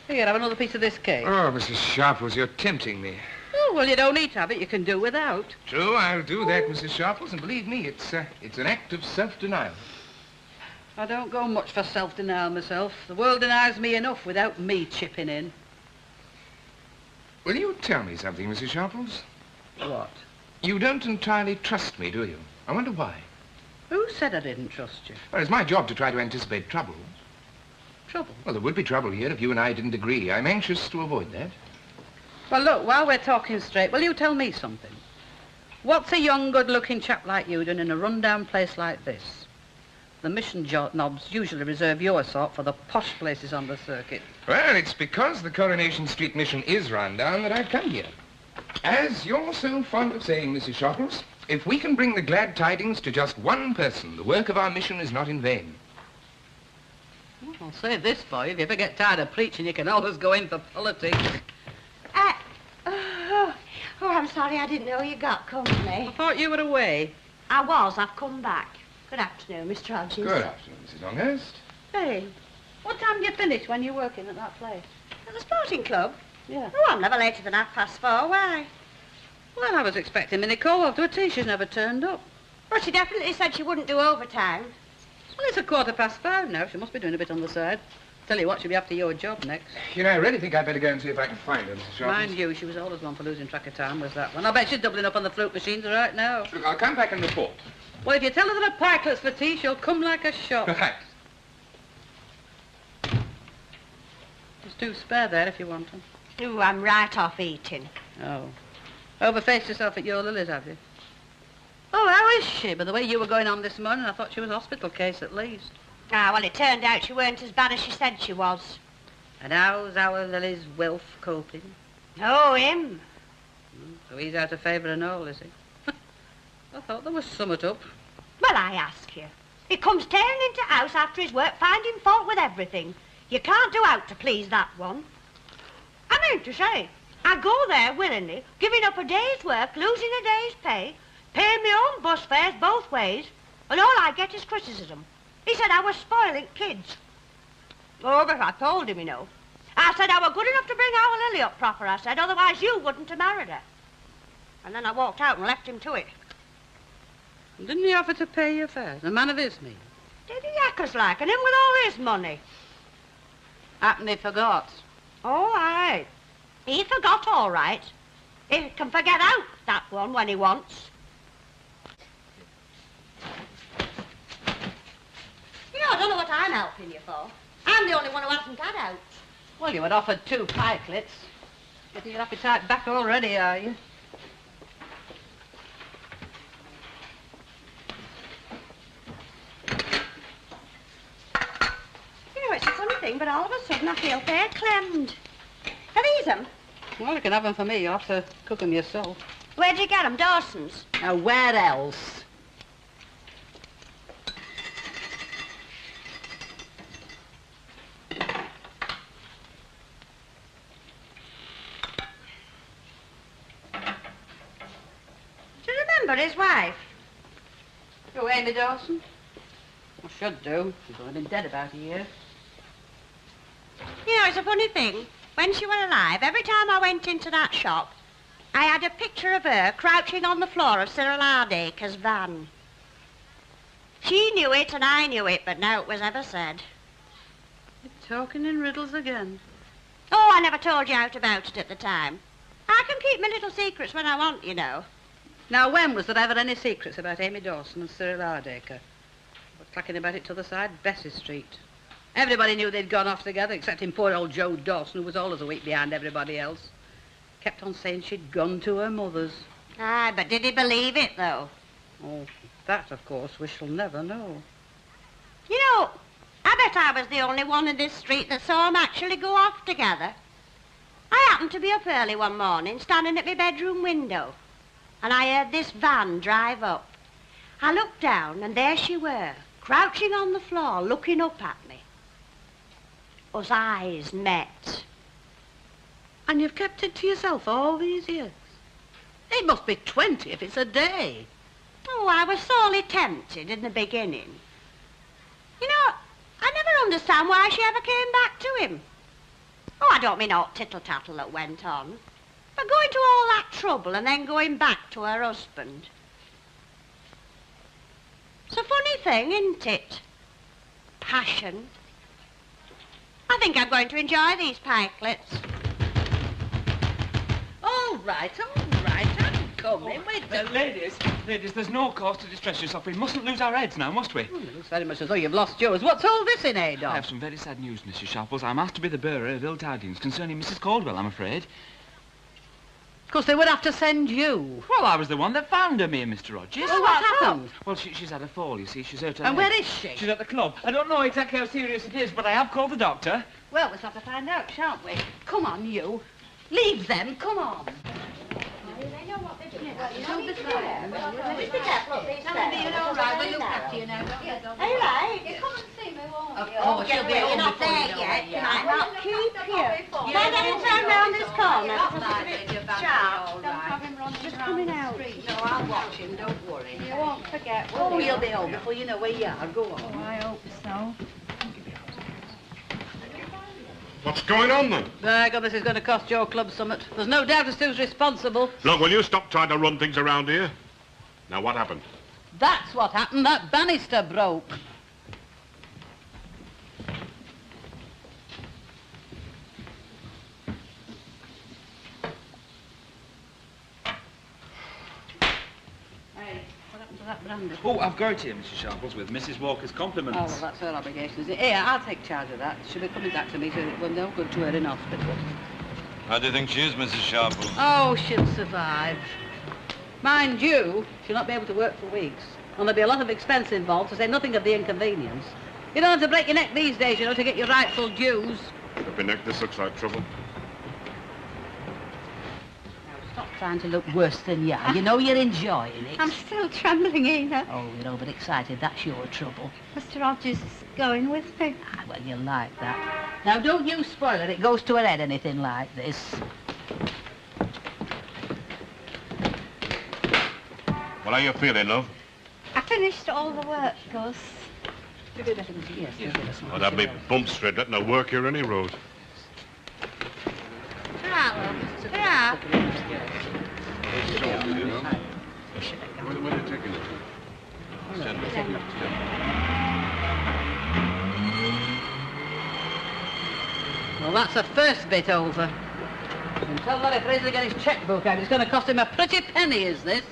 Here, have another piece of this cake. Oh, Mrs. Sharples, you're tempting me. Oh, well, you don't need to have it. You can do without. True, I'll do that, Mrs. Sharples, and believe me, it's an act of self-denial. I don't go much for self-denial myself. The world denies me enough without me chipping in. Will you tell me something, Mrs. Sharples? What? You don't entirely trust me, do you? I wonder why. Who said I didn't trust you? Well, it's my job to try to anticipate trouble. Trouble? Well, there would be trouble here if you and I didn't agree. I'm anxious to avoid that. Well, look, while we're talking straight, will you tell me something? What's a young, good-looking chap like you doing in a run-down place like this? The mission knobs usually reserve your sort for the posh places on the circuit. Well, it's because the Coronation Street mission is run down that I've come here. As you're so fond of saying, Mrs. Sharples, if we can bring the glad tidings to just one person, the work of our mission is not in vain. Well, I'll say this, boy. If you ever get tired of preaching, you can always go in for politics. I'm sorry. I didn't know you got company. I thought you were away. I was. I've come back. Good afternoon, Mr. Hodges. Good afternoon, Mrs. Longhurst. Hey, what time do you finish when you're working at that place? At the sporting club? Yeah. Oh, I'm never later than 4:30. Why? Well, I was expecting Minnie Cole to a tea. She's never turned up. Well, she definitely said she wouldn't do overtime. Well, it's 5:15 now. She must be doing a bit on the side. Tell you what, she'll be after your job next. You know, I really think I'd better go and see if I can find her, Mrs. Sharples. Mind you, she was always one for losing track of time, was that one. I bet she's doubling up on the fruit machines right now. Look, I'll come back and report. Well, if you tell her there are pikelets for tea, she'll come like a shot. Right. There's 2 spare there if you want them. Oh, I'm right off eating. Oh. Overfaced yourself at your Lily's, have you? Oh, how is she? By the way you were going on this morning, I thought she was a hospital case at least. Ah, well, it turned out she weren't as bad as she said she was. And how's our Lily's Wilf coping? Oh, him. So he's out of favour and all, is he? I thought there was summat up. Well, I ask you. He comes tearing into house after his work, finding fault with everything. You can't do out to please that one. I mean to say, I go there willingly, giving up a day's work, losing a day's pay, paying my own bus fares both ways, and all I get is criticism. He said I was spoiling kids. Oh, but I told him, you know. I said I were good enough to bring our Lily up proper, I said, otherwise you wouldn't have married her. And then I walked out and left him to it. Didn't he offer to pay your fares? A man of his means? Did he yackers like, and him with all his money? Happen he forgot. All right. He forgot all right. He can forget out, that one, when he wants. You know, I don't know what I'm helping you for. I'm the only one who hasn't had out. Well, you had offered 2 pikelets. Getting your appetite back already, are you? You know, it's a funny thing, but all of a sudden I feel fair clemmed. Are these them? Well, you can have them for me. You'll have to cook them yourself. Where'd you get them? Dawson's? Now, where else? Do you remember his wife? You, Amy Dawson? I should do. She's only been dead about a year. You know, it's a funny thing. When she was alive, every time I went into that shop, I had a picture of her crouching on the floor of Cyril Hardacre's van. She knew it and I knew it, but now it was ever said. You're talking in riddles again. Oh, I never told you out about it at the time. I can keep my little secrets when I want, you know. Now, when was there ever any secrets about Amy Dawson and Cyril Hardacre? I was clacking about it to the side, Bessie Street. Everybody knew they'd gone off together, except in poor old Joe Dawson, who was always a week behind everybody else. Kept on saying she'd gone to her mother's. Aye, but did he believe it, though? Oh, that, of course, we shall never know. You know, I bet I was the only one in this street that saw 'em actually go off together. I happened to be up early one morning, standing at my bedroom window, and I heard this van drive up. I looked down, and there she were, crouching on the floor, looking up at me. Us eyes met. And you've kept it to yourself all these years? It must be 20 if it's a day. Oh, I was sorely tempted in the beginning. You know, I never understand why she ever came back to him. Oh, I don't mean all tittle-tattle that went on. But going to all that trouble and then going back to her husband. It's a funny thing, isn't it? Passion. I think I'm going to enjoy these pikelets. All right, I'm coming. Ladies, there's no cause to distress yourself. We mustn't lose our heads now, must we? It looks very much as though you've lost yours. What's all this in aid of? I have some very sad news, Mrs. Sharples. I'm asked to be the bearer of ill tidings concerning Mrs. Caldwell, I'm afraid. Of course, they would have to send you. Well, I was the one that found her, me and Mr. Rogers. Well, what happened? Well, she's had a fall, you see. She's hurt her And head. where is she? She's at the club. I don't know exactly how serious it is, but I have called the doctor. Well, we'll have to find out, shan't we? Come on, you. Leave them, come on. All right. Come and see me, won't you? Oh, she'll be You're home not before there you know yet. it, Can I not keep you? Can Can I get him turn round this corner? Sharp. Don't have him running Just around coming the out. street. No, I'll watch him, don't worry. You won't forget, will Oh, you? you'll be home before you know where you are. Go on. Oh, I hope so. What's going on then? By God, this is going to cost your club summit. There's no doubt as to who's responsible. Look, will you stop trying to run things around here? Now, what happened? That's what happened. That banister broke. Hey, what happened to that brandy? Oh, I've got it here, Mrs. Sharples, with Mrs. Walker's compliments. Oh, well, that's her obligation, is it? Here, I'll take charge of that. She'll be coming back to me, so it will no good to her in hospital. How do you think she is, Mrs. Sharples? Oh, she'll survive. Mind you, she'll not be able to work for weeks. And there'll be a lot of expense involved, to say nothing of the inconvenience. You don't have to break your neck these days, you know, to get your rightful dues. Flipping neck, this looks like trouble. Now, stop trying to look worse than you are. You know you're enjoying it. I'm still trembling, Ena. Oh, you're overexcited. That's your trouble. Mr. Rogers is going with me. Ah, well, you like that. Now, don't you spoil it. It goes to her head, anything like this. What are you feeling, love? I finished all the work, Gus. Yes, Oh, that'd be bump straight, letting her work here any road. Ta-ra, love. Ta-ra. Where are you taking it Well, that's the first bit over. And tell Larry Fraser to get his checkbook out. It's going to cost him a pretty penny, is this?